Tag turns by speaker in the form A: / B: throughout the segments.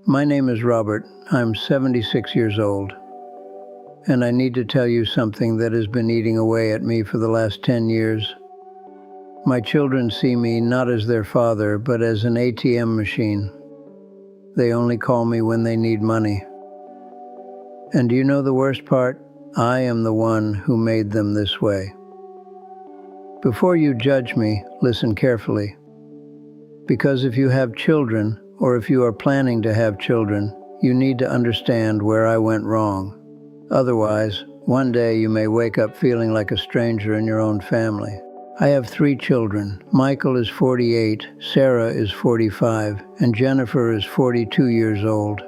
A: My name is Robert. I'm 76 years old. And I need to tell you something that has been eating away at me for the last 10 years. My children see me not as their father, but as an ATM machine. They only call me when they need money. And do you know the worst part? I am the one who made them this way. Before you judge me, listen carefully. Because if you have children, or if you are planning to have children, you need to understand where I went wrong. Otherwise, one day you may wake up feeling like a stranger in your own family. I have 3 children. Michael is 48, Sarah is 45, and Jennifer is 42 years old.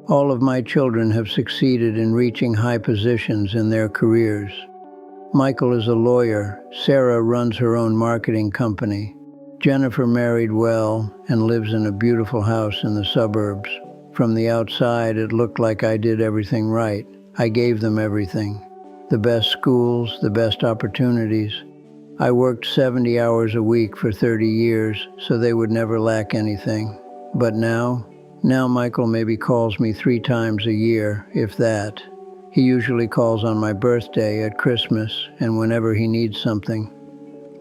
A: All of my children have succeeded in reaching high positions in their careers. Michael is a lawyer. Sarah runs her own marketing company. Jennifer married well and lives in a beautiful house in the suburbs. From the outside, it looked like I did everything right. I gave them everything. The best schools, the best opportunities. I worked 70 hours a week for 30 years, so they would never lack anything. But now Michael maybe calls me 3 times a year, if that. He usually calls on my birthday, at Christmas, and whenever he needs something.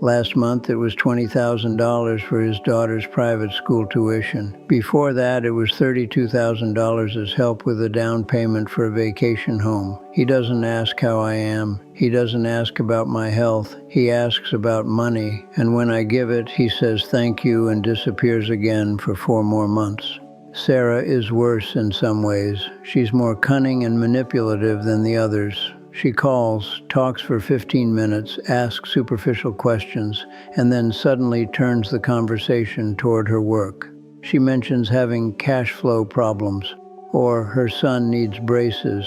A: Last month, it was $20,000 for his daughter's private school tuition. Before that, it was $32,000 as help with a down payment for a vacation home. He doesn't ask how I am. He doesn't ask about my health. He asks about money, and when I give it, he says thank you and disappears again for 4 more months. Sarah is worse in some ways. She's more cunning and manipulative than the others. She calls, talks for 15 minutes, asks superficial questions, and then suddenly turns the conversation toward her work. She mentions having cash flow problems, or her son needs braces,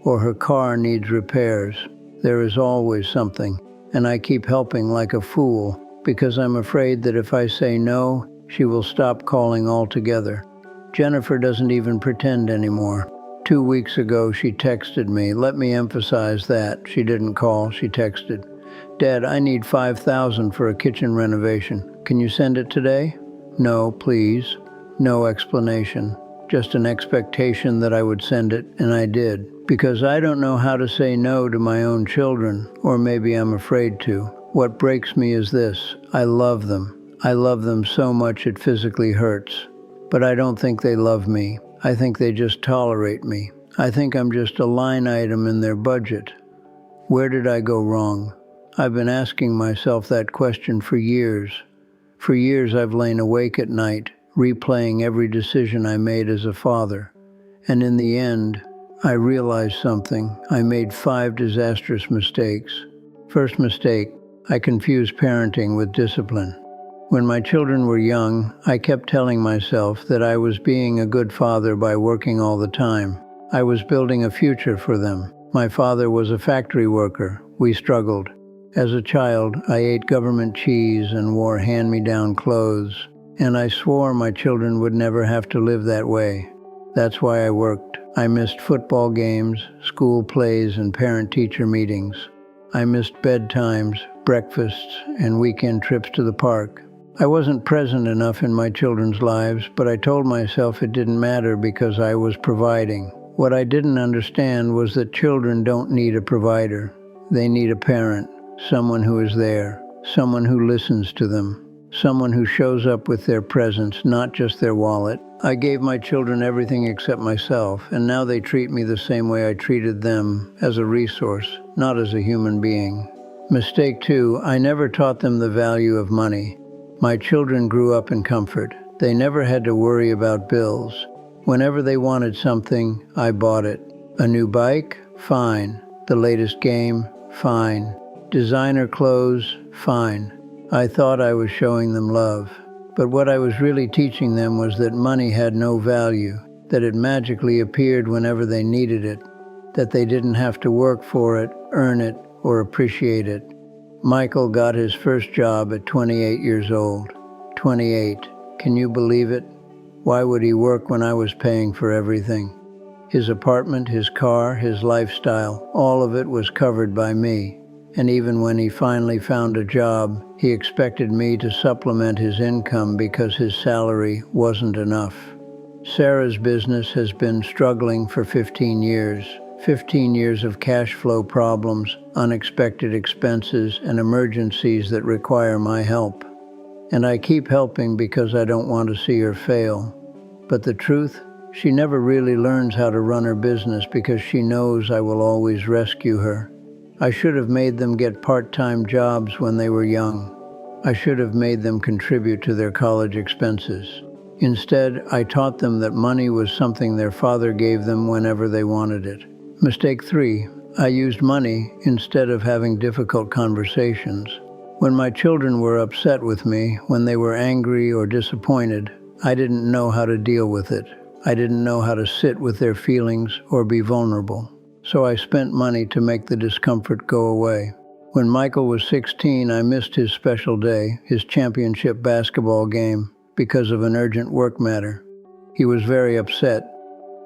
A: or her car needs repairs. There is always something, and I keep helping like a fool, because I'm afraid that if I say no, she will stop calling altogether. Jennifer doesn't even pretend anymore. 2 weeks ago, she texted me. Let me emphasize that. She didn't call, she texted. Dad, I need $5,000 for a kitchen renovation. Can you send it today? No, please. No explanation. Just an expectation that I would send it, and I did. Because I don't know how to say no to my own children, or maybe I'm afraid to. What breaks me is this. I love them. I love them so much it physically hurts. But I don't think they love me. I think they just tolerate me. I think I'm just a line item in their budget. Where did I go wrong? I've been asking myself that question for years. For years I've lain awake at night, replaying every decision I made as a father. And in the end, I realized something. I made 5 disastrous mistakes. First mistake, I confused parenting with discipline. When my children were young, I kept telling myself that I was being a good father by working all the time. I was building a future for them. My father was a factory worker. We struggled. As a child, I ate government cheese and wore hand-me-down clothes, and I swore my children would never have to live that way. That's why I worked. I missed football games, school plays, and parent-teacher meetings. I missed bedtimes, breakfasts, and weekend trips to the park. I wasn't present enough in my children's lives, but I told myself it didn't matter because I was providing. What I didn't understand was that children don't need a provider. They need a parent, someone who is there, someone who listens to them, someone who shows up with their presence, not just their wallet. I gave my children everything except myself, and now they treat me the same way I treated them, as a resource, not as a human being. Mistake 2, I never taught them the value of money. My children grew up in comfort. They never had to worry about bills. Whenever they wanted something, I bought it. A new bike? Fine. The latest game? Fine. Designer clothes? Fine. I thought I was showing them love. But what I was really teaching them was that money had no value, that it magically appeared whenever they needed it, that they didn't have to work for it, earn it, or appreciate it. Michael got his first job at 28 years old. 28. Can you believe it? Why would he work when I was paying for everything? His apartment, his car, his lifestyle, all of it was covered by me. And even when he finally found a job, he expected me to supplement his income because his salary wasn't enough. Sarah's business has been struggling for 15 years. 15 years of cash flow problems, unexpected expenses, and emergencies that require my help. And I keep helping because I don't want to see her fail. But the truth, she never really learns how to run her business because she knows I will always rescue her. I should have made them get part-time jobs when they were young. I should have made them contribute to their college expenses. Instead, I taught them that money was something their father gave them whenever they wanted it. Mistake 3, I used money instead of having difficult conversations. When my children were upset with me, when they were angry or disappointed, I didn't know how to deal with it. I didn't know how to sit with their feelings or be vulnerable. So I spent money to make the discomfort go away. When Michael was 16, I missed his special day, his championship basketball game, because of an urgent work matter. He was very upset.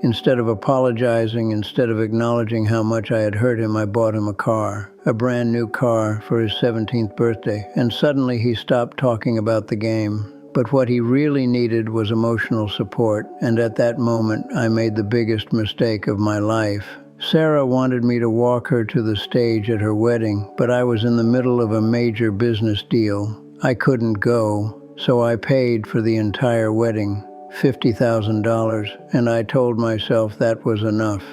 A: Instead of apologizing, instead of acknowledging how much I had hurt him, I bought him a car, a brand new car for his 17th birthday, and suddenly he stopped talking about the game. But what he really needed was emotional support, and at that moment, I made the biggest mistake of my life. Sarah wanted me to walk her to the stage at her wedding, but I was in the middle of a major business deal. I couldn't go, so I paid for the entire wedding, $50,000, and I told myself that was enough.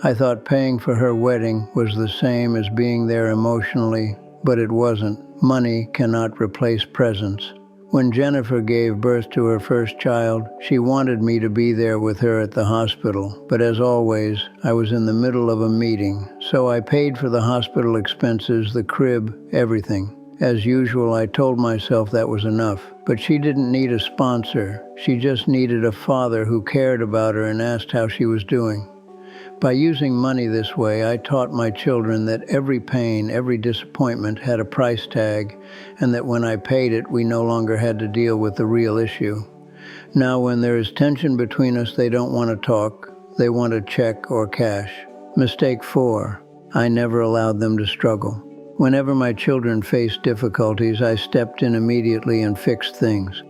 A: I thought paying for her wedding was the same as being there emotionally, but it wasn't. Money cannot replace presence. When Jennifer gave birth to her first child, she wanted me to be there with her at the hospital, but as always, I was in the middle of a meeting, so I paid for the hospital expenses, the crib, everything. As usual, I told myself that was enough, but she didn't need a sponsor. She just needed a father who cared about her and asked how she was doing. By using money this way, I taught my children that every pain, every disappointment had a price tag, and that when I paid it, we no longer had to deal with the real issue. Now, when there is tension between us, they don't want to talk. They want a check or cash. Mistake 4, I never allowed them to struggle. Whenever my children faced difficulties, I stepped in immediately and fixed things.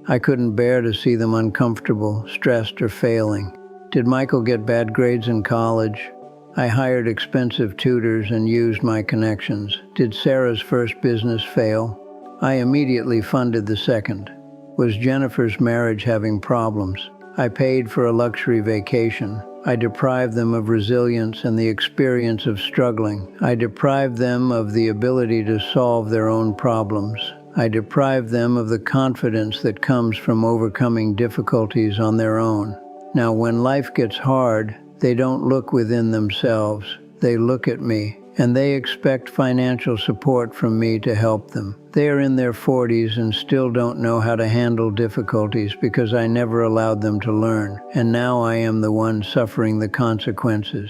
A: I couldn't bear to see them uncomfortable, stressed, or failing. Did Michael get bad grades in college? I hired expensive tutors and used my connections. Did Sarah's first business fail? I immediately funded the second. Was Jennifer's marriage having problems? I paid for a luxury vacation. I deprived them of resilience and the experience of struggling. I deprived them of the ability to solve their own problems. I deprived them of the confidence that comes from overcoming difficulties on their own. Now, when life gets hard, they don't look within themselves. They look at me, and they expect financial support from me to help them. They are in their 40s and still don't know how to handle difficulties because I never allowed them to learn, and now I am the one suffering the consequences.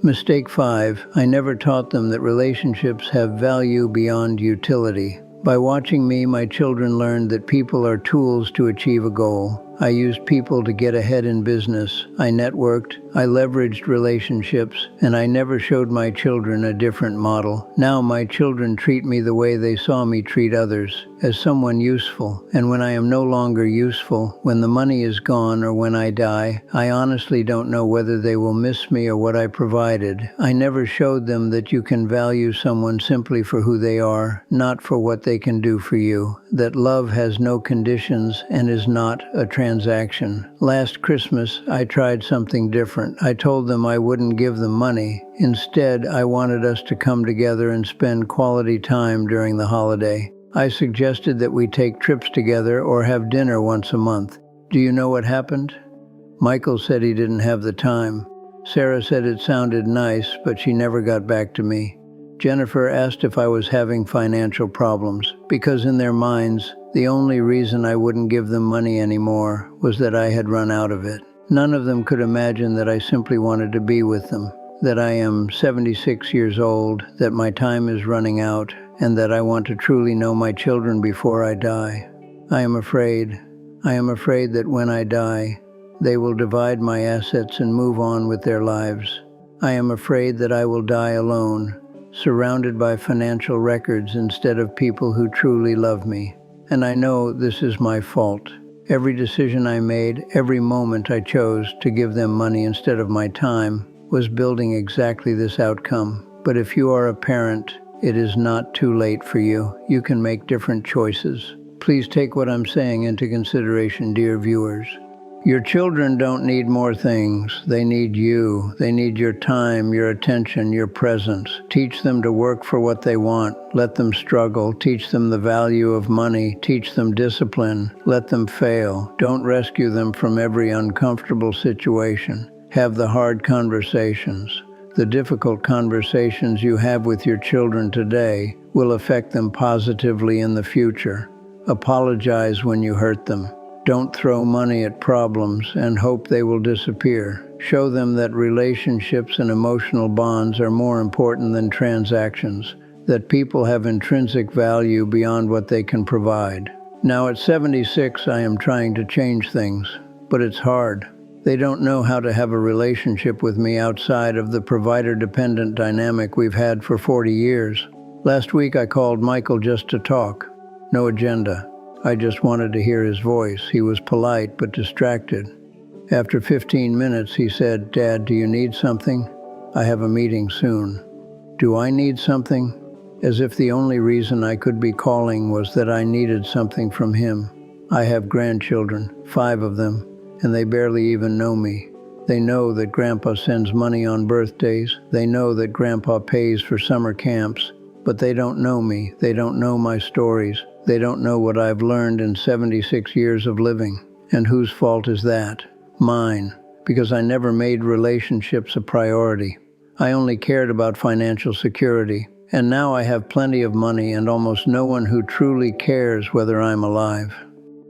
A: Mistake 5, I never taught them that relationships have value beyond utility. By watching me, my children learned that people are tools to achieve a goal. I used people to get ahead in business. I networked, I leveraged relationships, and I never showed my children a different model. Now my children treat me the way they saw me treat others, as someone useful. And when I am no longer useful, when the money is gone or when I die, I honestly don't know whether they will miss me or what I provided. I never showed them that you can value someone simply for who they are, not for what they can do for you. That love has no conditions and is not a transaction. Last Christmas, I tried something different. I told them I wouldn't give them money. Instead, I wanted us to come together and spend quality time during the holiday. I suggested that we take trips together or have dinner once a month. Do you know what happened? Michael said he didn't have the time. Sarah said it sounded nice, but she never got back to me. Jennifer asked if I was having financial problems, because in their minds, the only reason I wouldn't give them money anymore was that I had run out of it. None of them could imagine that I simply wanted to be with them, that I am 76 years old, that my time is running out, and that I want to truly know my children before I die. I am afraid that when I die, they will divide my assets and move on with their lives. I am afraid that I will die alone, surrounded by financial records instead of people who truly love me. And I know this is my fault. Every decision I made, every moment I chose to give them money instead of my time, was building exactly this outcome. But if you are a parent, it is not too late for you. You can make different choices. Please take what I'm saying into consideration, dear viewers. Your children don't need more things. They need you. They need your time, your attention, your presence. Teach them to work for what they want. Let them struggle. Teach them the value of money. Teach them discipline. Let them fail. Don't rescue them from every uncomfortable situation. Have the hard conversations. The difficult conversations you have with your children today will affect them positively in the future. Apologize when you hurt them. Don't throw money at problems and hope they will disappear. Show them that relationships and emotional bonds are more important than transactions, that people have intrinsic value beyond what they can provide. Now at 76, I am trying to change things, but it's hard. They don't know how to have a relationship with me outside of the provider-dependent dynamic we've had for 40 years. Last week I called Michael just to talk. No agenda. I just wanted to hear his voice. He was polite but distracted. After 15 minutes, he said, "Dad, do you need something? I have a meeting soon." Do I need something? As if the only reason I could be calling was that I needed something from him. I have grandchildren, 5 of them, and they barely even know me. They know that Grandpa sends money on birthdays. They know that Grandpa pays for summer camps, but they don't know me. They don't know my stories. They don't know what I've learned in 76 years of living. And whose fault is that? Mine, because I never made relationships a priority. I only cared about financial security. And now I have plenty of money and almost no one who truly cares whether I'm alive.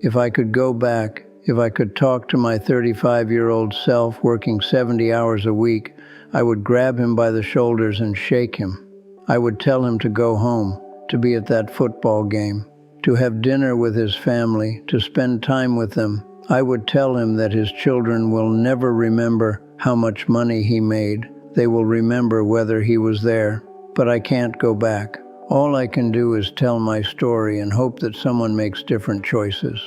A: If I could go back, if I could talk to my 35-year-old self working 70 hours a week, I would grab him by the shoulders and shake him. I would tell him to go home, to be at that football game, to have dinner with his family, to spend time with them. I would tell him that his children will never remember how much money he made. They will remember whether he was there. But I can't go back. All I can do is tell my story and hope that someone makes different choices.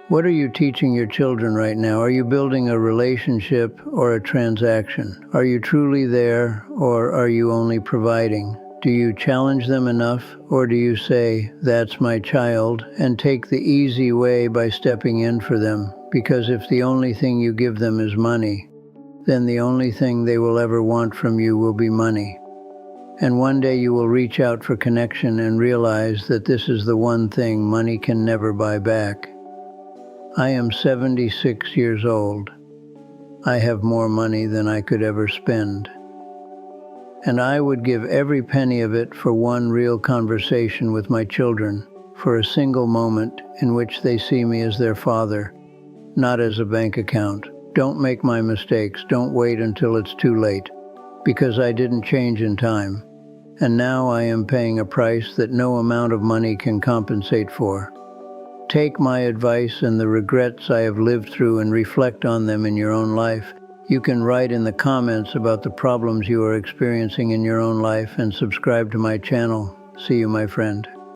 A: What are you teaching your children right now? Are you building a relationship or a transaction? Are you truly there, or are you only providing? Do you challenge them enough, or do you say, "That's my child," and take the easy way by stepping in for them? Because if the only thing you give them is money, then the only thing they will ever want from you will be money. And one day you will reach out for connection and realize that this is the one thing money can never buy back. I am 76 years old. I have more money than I could ever spend. And I would give every penny of it for one real conversation with my children, for a single moment in which they see me as their father, not as a bank account. Don't make my mistakes. Don't wait until it's too late, because I didn't change in time. And now I am paying a price that no amount of money can compensate for. Take my advice and the regrets I have lived through and reflect on them in your own life. You can write in the comments about the problems you are experiencing in your own life and subscribe to my channel. See you, my friend.